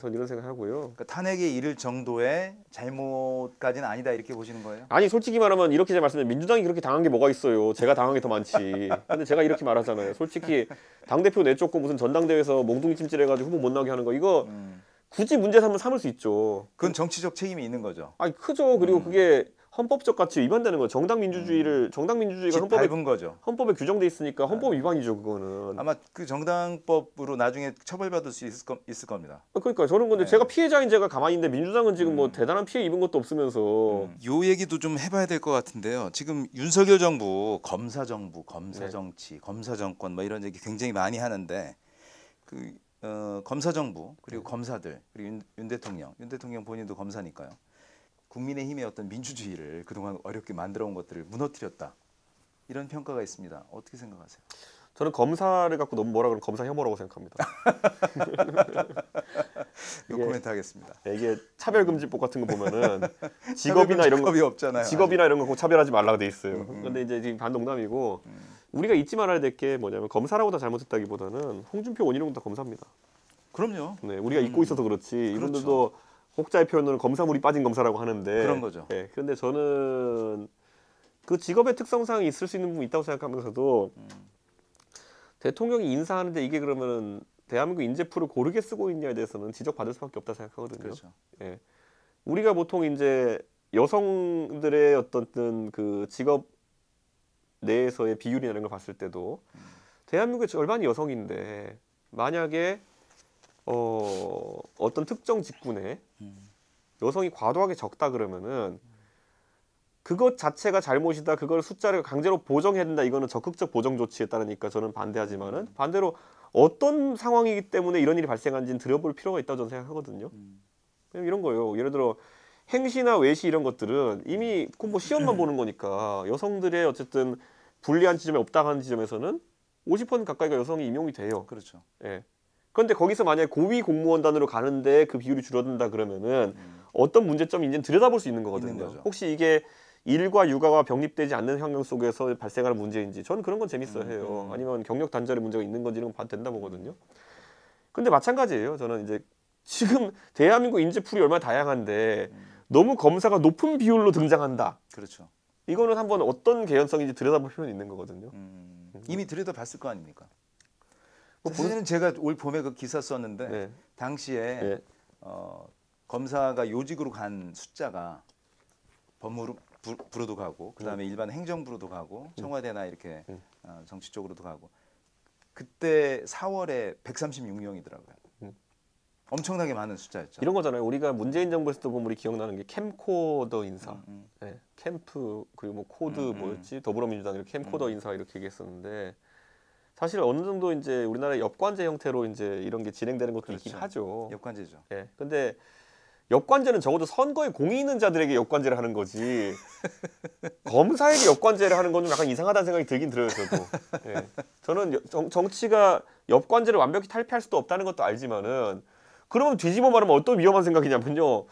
저는 이런 생각하고요. 그러니까 탄핵에 이를 정도의 잘못까지는 아니다 이렇게 보시는 거예요? 아니 솔직히 말하면 이렇게 제가 말씀드리면 민주당이 그렇게 당한 게 뭐가 있어요. 제가 당한 게 더 많지. 근데 제가 이렇게 말하잖아요. 솔직히 당대표 내쫓고 무슨 전당대회에서 몽둥이 찜질해가지고 후보 못 나게 하는 거 이거 굳이 문제 삼을 수 있죠. 그건 정치적 책임이 있는 거죠. 아니 크죠. 그리고 그게 헌법적 가치 위반되는 거예요. 정당 민주주의가 밟은 거죠. 헌법에 규정돼 있으니까 헌법 위반이죠. 그거는. 아마 그 정당법으로 나중에 처벌받을 수 있을 겁니다. 그러니까 저는 근데 제가 피해자인 제가 가만히 있는데 민주당은 지금 뭐 대단한 피해 입은 것도 없으면서 요 얘기도 좀 해봐야 될 것 같은데요. 지금 윤석열 정부 검사 정부, 검사 정치, 검사 정권 뭐 이런 얘기 굉장히 많이 하는데 그 검사 정부 그리고 검사들 그리고 윤 대통령 본인도 검사니까요. 국민의힘의 어떤 민주주의를 그동안 어렵게 만들어온 것들을 무너뜨렸다. 이런 평가가 있습니다. 어떻게 생각하세요? 저는 검사를 갖고 너무 뭐라 그러면 검사 혐오라고 생각합니다. 노코멘트 하겠습니다. 이게 차별금지법 같은 거 보면은 직업이나 이런 직업이 없잖아요. 직업이나 이런 거 꼭 차별하지 말라고 돼 있어요. 근데 이제 지금 반농담이고 우리가 잊지 말아야 될 게 뭐냐면 검사라고 다 잘못했다기보다는 홍준표 원희룡 다 검사입니다. 그럼요. 네, 우리가 잊고 있어서 그렇지. 이분들도 혹자의 표현으로는 검사물이 빠진 검사라고 하는데 그런 거죠. 네, 그런데 저는 그 직업의 특성상 있을 수 있는 부분이 있다고 생각하면서도 대통령이 인사하는데 이게 그러면은 대한민국 인재풀을 고르게 쓰고 있냐에 대해서는 지적받을 수밖에 없다 생각하거든요. 그렇죠. 예. 우리가 보통 이제 여성들의 어떤 그 직업 내에서의 비율이나 이런 걸 봤을 때도 대한민국의 절반이 여성인데 만약에 어떤 특정 직군에 여성이 과도하게 적다 그러면은 그것 자체가 잘못이다. 그걸 숫자를 강제로 보정해야 된다. 이거는 적극적 보정 조치에 따르니까 저는 반대하지만은 반대로 어떤 상황이기 때문에 이런 일이 발생한지는 들여볼 필요가 있다고 저는 생각하거든요. 이런 거예요. 예를 들어 행시나 외시 이런 것들은 이미 뭐 시험만 보는 거니까 여성들의 어쨌든 불리한 지점에 없다는 지점에서는 50% 가까이가 여성이 임용이 돼요. 그렇죠. 예. 그런데 거기서 만약에 고위 공무원단으로 가는데 그 비율이 줄어든다 그러면은 어떤 문제점이 있는지 들여다볼 수 있는 거거든요. 혹시 이게 일과 육아가 병립되지 않는 환경 속에서 발생하는 문제인지 저는 그런 건 재밌어 해요. 아니면 경력 단절의 문제가 있는 건지 이런 건 봐도 된다 보거든요. 근데 마찬가지예요. 저는 이제 지금 대한민국 인재풀이 얼마나 다양한데 너무 검사가 높은 비율로 등장한다. 그렇죠. 이거는 한번 어떤 개연성인지 들여다볼 필요는 있는 거거든요. 이미 들여다봤을 거 아닙니까? 사실은 제가 올 봄에 그 기사 썼는데 당시에 검사가 요직으로 간 숫자가 부로도 가고 그다음에 일반 행정부로도 가고 청와대나 이렇게 정치 쪽으로도 가고 그때 4월에 136명이더라고요. 엄청나게 많은 숫자였죠. 이런 거잖아요. 우리가 문재인 정부에서도 보면 우리 기억나는 게 캠코더 인사, 네, 캠프 그리고 뭐 코드 뭐였지 더불어민주당 이렇게 캠코더 인사 이렇게 얘기했었는데 사실 어느 정도 이제 우리나라 엽관제 형태로 이제 이런 게 진행되는 것도 그렇죠. 있긴 하죠. 엽관제죠. 예. 근데 엽관제는 적어도 선거에 공이 있는 자들에게 엽관제를 하는 거지. 검사에게 엽관제를 하는 건 좀 약간 이상하다는 생각이 들긴 들어요, 저도. 예. 저는 정치가 엽관제를 완벽히 탈피할 수도 없다는 것도 알지만은 그러면 뒤집어 말하면 어떤 위험한 생각이냐면요.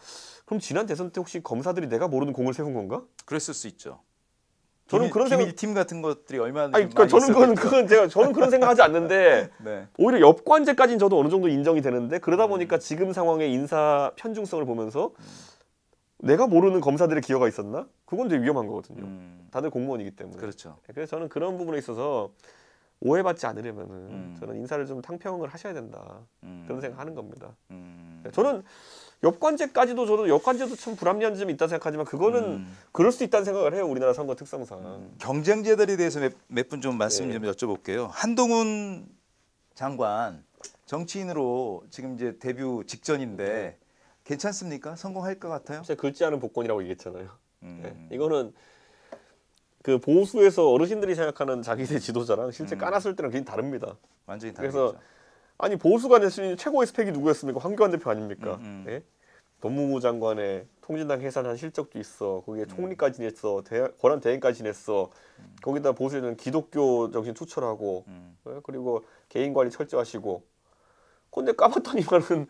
그럼 지난 대선 때 혹시 검사들이 내가 모르는 공을 세운 건가? 그랬을 수 있죠. 저는 그런 생각 비밀팀 같은 것들이 얼마나 아니 그러니까 저는 저는 그런 생각하지 않는데 네. 오히려 엽관제까지는 저도 어느 정도 인정이 되는데 그러다 보니까 지금 상황의 인사 편중성을 보면서 내가 모르는 검사들의 기여가 있었나? 그건 되게 위험한 거거든요. 다들 공무원이기 때문에. 그렇죠. 그래서 저는 그런 부분에 있어서 오해받지 않으려면은 저는 인사를 좀 탕평을 하셔야 된다. 그런 생각하는 겁니다. 저는 엽관제까지도 저도 엽관제도 참 불합리한 점이 있다 생각하지만 그거는 그럴 수 있다는 생각을 해요. 우리나라 선거 특성상. 경쟁제들에 대해서 몇 분 좀 말씀 네. 좀 여쭤볼게요. 한동훈 장관 정치인으로 지금 이제 데뷔 직전인데 괜찮습니까? 성공할 것 같아요? 제가 긁지 않은 복권이라고 얘기했잖아요. 네. 이거는 그 보수에서 어르신들이 생각하는 자기네 지도자랑 실제 까놨을 때랑 굉장히 다릅니다. 완전히 그래서 다르죠. 아니 보수가 낼 수 있는 최고의 스펙이 누구였습니까? 황교안 대표 아닙니까? 예? 법무부 장관에 통진당 해산한 실적도 있어. 거기에 총리까지 냈어. 권한 대행까지 냈어. 거기다 보수에는 기독교 정신 투철하고 예? 그리고 개인 관리 철저하시고. 근데 까봤더니만은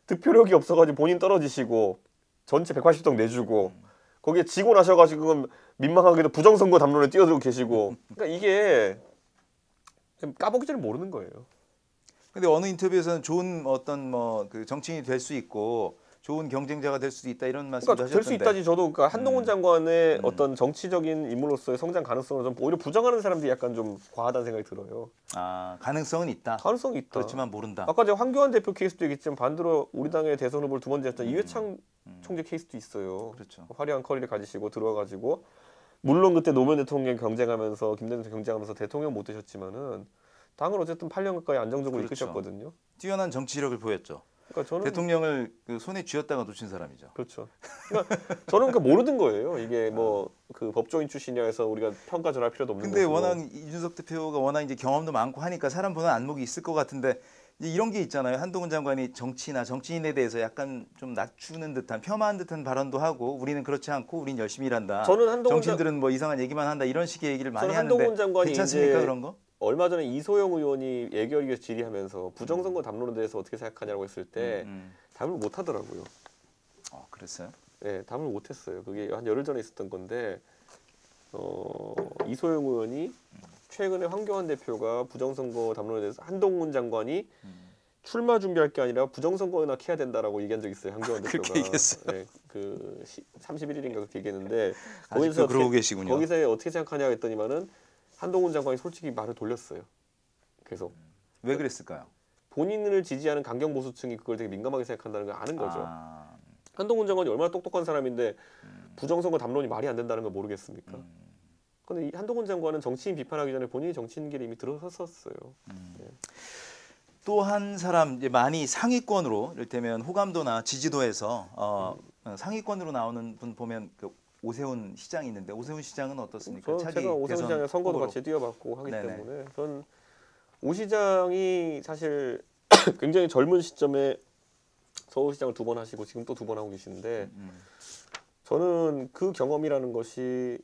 득표력이 없어가지고 본인 떨어지시고 전체 180석 내주고 거기에 지고 나셔가지고 민망하게도 부정선거 담론에 뛰어들고 계시고. 그러니까 이게 까보기 전에 모르는 거예요. 근데 어느 인터뷰에서는 좋은 어떤 뭐 그 정치인이 될 수 있고 좋은 경쟁자가 될 수도 있다 이런 말씀도 그러니까 하셨던데. 될 수 있다지 저도 그러니까 한동훈 장관의 어떤 정치적인 인물로서의 성장 가능성을 좀 오히려 부정하는 사람들이 약간 좀 과하다는 생각이 들어요. 아 가능성은 있다. 가능성이 있다. 그렇지만 모른다. 아까 제가 황교안 대표 케이스도 얘기했지만 반대로 우리 당의 대선 후보를 두 번째 했던 이회창 총재 케이스도 있어요. 그렇죠. 화려한 커리를 가지시고 들어와가지고 물론 그때 노무현 대통령 경쟁하면서 김대중 경쟁하면서 대통령 못 되셨지만은 당을 어쨌든 8년 가까이 안정적으로 그렇죠. 이끄셨거든요. 뛰어난 정치력을 보였죠. 그러니까 저는 대통령을 그 손에 쥐었다가 놓친 사람이죠. 그렇죠. 그러니까 저는 그러니까 모르는 거예요. 이게 뭐 그 법조인 출신이라 해서 우리가 평가 전할 필요도 없는 근데 거고. 워낙 이준석 대표가 워낙 이제 경험도 많고 하니까 사람 보는 안목이 있을 것 같은데 이제 이런 게 있잖아요. 한동훈 장관이 정치나 정치인에 대해서 약간 좀 낮추는 듯한 폄하한 듯한 발언도 하고 우리는 그렇지 않고 우린 열심히 일한다. 저는 한동훈 정치인들은 뭐 이상한 얘기만 한다 이런 식의 얘기를 많이 저는 하는데 한동훈 장관이 괜찮습니까 이제 그런 거? 얼마 전에 이소영 의원이 예결위에서 질의하면서 부정선거 담론에 대해서 어떻게 생각하냐고 했을 때 답을 못 하더라고요. 그랬어요? 네, 답을 못 했어요. 그게 한 열흘 전에 있었던 건데 이소영 의원이 최근에 황교안 대표가 부정선거 담론에 대해서 한동훈 장관이 출마 준비할 게 아니라 부정선거나 해야 된다라고 얘기한 적이 있어요. 황교안 대표가. 그렇게 얘기했어요. 네, 그 31일인가 그렇게 얘기했는데 아직도 그러고 계시군요. 거기서 어떻게 생각하냐 했더니만은 한동훈 장관이 솔직히 말을 돌렸어요. 계속. 왜 그랬을까요? 본인을 지지하는 강경 보수층이 그걸 되게 민감하게 생각한다는 걸 아는 거죠. 아, 한동훈 장관이 얼마나 똑똑한 사람인데 부정선거 담론이 말이 안 된다는 걸 모르겠습니까? 근데 이 한동훈 장관은 정치인 비판하기 전에 본인이 정치인 길에 이미 들어섰었어요. 또 한 사람 이제 많이 상위권으로 이를테면 호감도나 지지도에서 상위권으로 나오는 분 보면 그 오세훈 시장이 있는데 오세훈 시장은 어떻습니까? 저는 제가 오세훈 시장의 선거도 후보로. 같이 뛰어봤고 하기 네네. 때문에 전 오 시장이 사실 굉장히 젊은 시점에 서울시장을 2번 하시고 지금 또 2번 하고 계시는데 저는 그 경험이라는 것이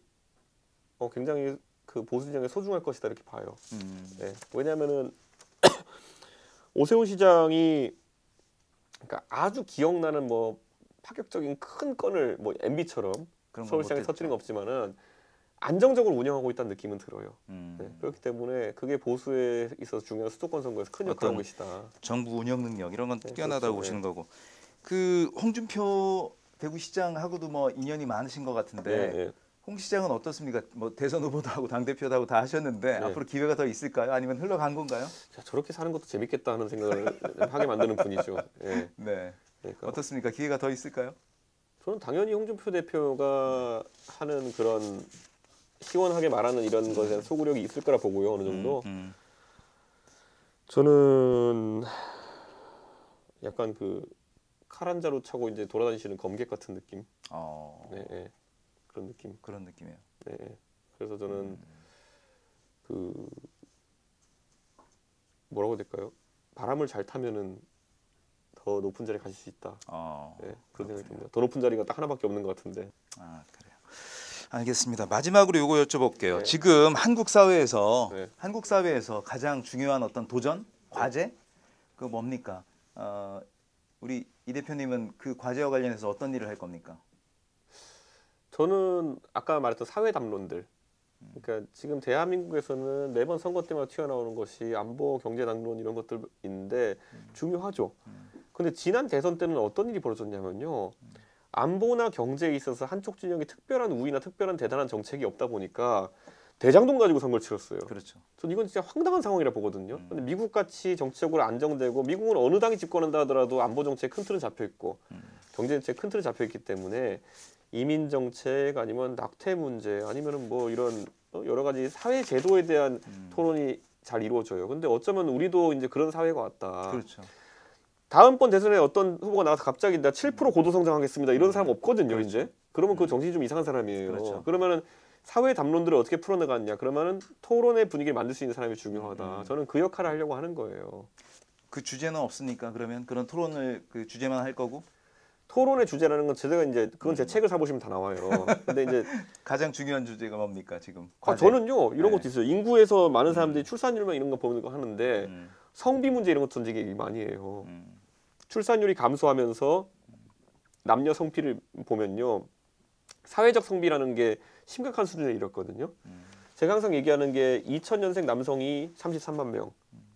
굉장히 그 보수진영에 소중할 것이다 이렇게 봐요. 네. 왜냐하면은 오세훈 시장이 그러니까 아주 기억나는 뭐 파격적인 큰 건을 뭐 MB처럼 서울시장에 터뜨린 건 없지만은 안정적으로 운영하고 있다는 느낌은 들어요. 네. 그렇기 때문에 그게 보수에 있어서 중요한 수도권 선거에서 큰 역할을 하고 계시다. 정부 운영 능력 이런 건 네, 뛰어나다고 그렇죠. 보시는 거고 그 홍준표 대구시장하고도 뭐 인연이 많으신 것 같은데 네. 홍 시장은 어떻습니까? 뭐 대선 후보도 하고 당 대표도 하고 다 하셨는데 네. 앞으로 기회가 더 있을까요? 아니면 흘러간 건가요? 자, 저렇게 사는 것도 재밌겠다 하는 생각을 하게 만드는 분이죠. 네. 네. 그러니까 어떻습니까? 기회가 더 있을까요? 저는 당연히 홍준표 대표가 하는 그런 시원하게 말하는 이런 것에 대한 소구력이 있을 거라 보고요. 어느 정도. 저는 약간 그 칼 한 자루 차고 이제 돌아다니시는 검객 같은 느낌. 네, 네. 그런 느낌. 그런 느낌이에요. 네. 그래서 저는 그 뭐라고 해야 될까요? 바람을 잘 타면은 더 높은 자리에 가실 수 있다. 네, 그런 생각이 듭니다. 더 높은 자리가 딱 하나밖에 없는 것 같은데. 아, 그래요. 알겠습니다. 마지막으로 요거 여쭤볼게요. 네. 지금 한국 사회에서 네. 가장 중요한 어떤 도전, 과제 그 뭡니까? 우리 이 대표님은 그 과제와 관련해서 어떤 일을 할 겁니까? 저는 아까 말했던 사회 담론들. 그러니까 지금 대한민국에서는 매번 선거 때마다 튀어나오는 것이 안보, 경제 담론 이런 것들인데 중요하죠. 근데 지난 대선 때는 어떤 일이 벌어졌냐면요. 안보나 경제에 있어서 한쪽 진영이 특별한 우위나 특별한 대단한 정책이 없다 보니까 대장동 가지고 선거를 치렀어요. 그렇죠. 전 이건 진짜 황당한 상황이라 보거든요. 근데 미국 같이 정치적으로 안정되고 미국은 어느 당이 집권한다 하더라도 안보 정책 큰 틀은 잡혀 있고 경제 정책 큰 틀은 잡혀 있기 때문에 이민 정책 아니면 낙태 문제 아니면은 뭐 이런 여러 가지 사회 제도에 대한 토론이 잘 이루어져요. 근데 어쩌면 우리도 이제 그런 사회가 왔다. 그렇죠. 다음번 대선에 어떤 후보가 나와서 갑자기 나 7% 고도 성장하겠습니다. 이런 사람 없거든요, 그렇죠. 이제. 그러면 그 정신이 좀 이상한 사람이에요. 그렇죠. 그러면은 사회 담론들을 어떻게 풀어나갔냐? 그러면은 토론의 분위기를 만들 수 있는 사람이 중요하다. 저는 그 역할을 하려고 하는 거예요. 그 주제는 없으니까 그러면 그런 토론을 그 주제만 할 거고 토론의 주제라는 건 제가 이제 그건 제 책을 사보시면 다 나와요. 근데 이제 가장 중요한 주제가 뭡니까 지금? 저는요 이런 네. 것도 있어요. 인구에서 많은 사람들이 출산율만 이런 거 보는 거 하는데 성비 문제 이런 것도 되게 많이 해요. 출산율이 감소하면서 남녀 성비를 보면요 사회적 성비라는 게 심각한 수준에 이뤘거든요. 제가 항상 얘기하는 게 2000년생 남성이 33만 명,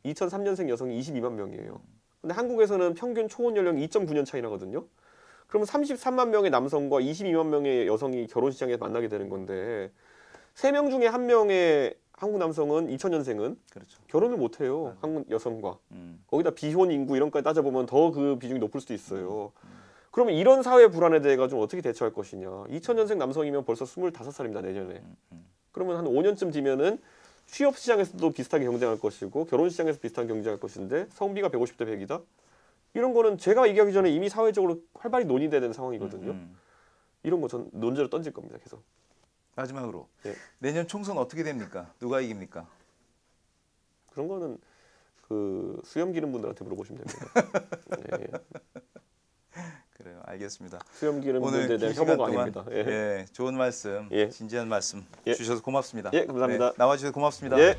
2003년생 여성이 22만 명이에요. 근데 한국에서는 평균 초혼 연령이 2.9년 차이 나거든요. 그러면 33만 명의 남성과 22만 명의 여성이 결혼 시장에서 만나게 되는 건데 3명 중에 1명의 한국 남성은 2000년생은 그렇죠. 결혼을 못 해요. 한국 여성과. 거기다 비혼 인구 이런 것까지 따져보면 더 그 비중이 높을 수도 있어요. 그러면 이런 사회 불안에 대해 가지고 어떻게 대처할 것이냐. 2000년생 남성이면 벌써 25살입니다. 내년에. 그러면 한 5년쯤 뒤면은 취업 시장에서도 비슷하게 경쟁할 것이고 결혼 시장에서 비슷하게 경쟁할 것인데 성비가 150대 100이다? 이런 거는 제가 얘기하기 전에 이미 사회적으로 활발히 논의되는 상황이거든요. 이런 거 전 논제로 던질 겁니다. 계속. 마지막으로 예. 내년 총선 어떻게 됩니까? 누가 이깁니까? 그런 거는 그 수염 기른 분들한테 물어보시면 됩니다. 예. 그래요. 알겠습니다. 수염 기른 오늘 분들에 대한 긴 시간 혐오가 동안 아닙니다. 예. 예, 좋은 말씀, 예. 진지한 말씀 예. 주셔서 고맙습니다. 예, 감사합니다. 네, 나와주셔서 고맙습니다. 예.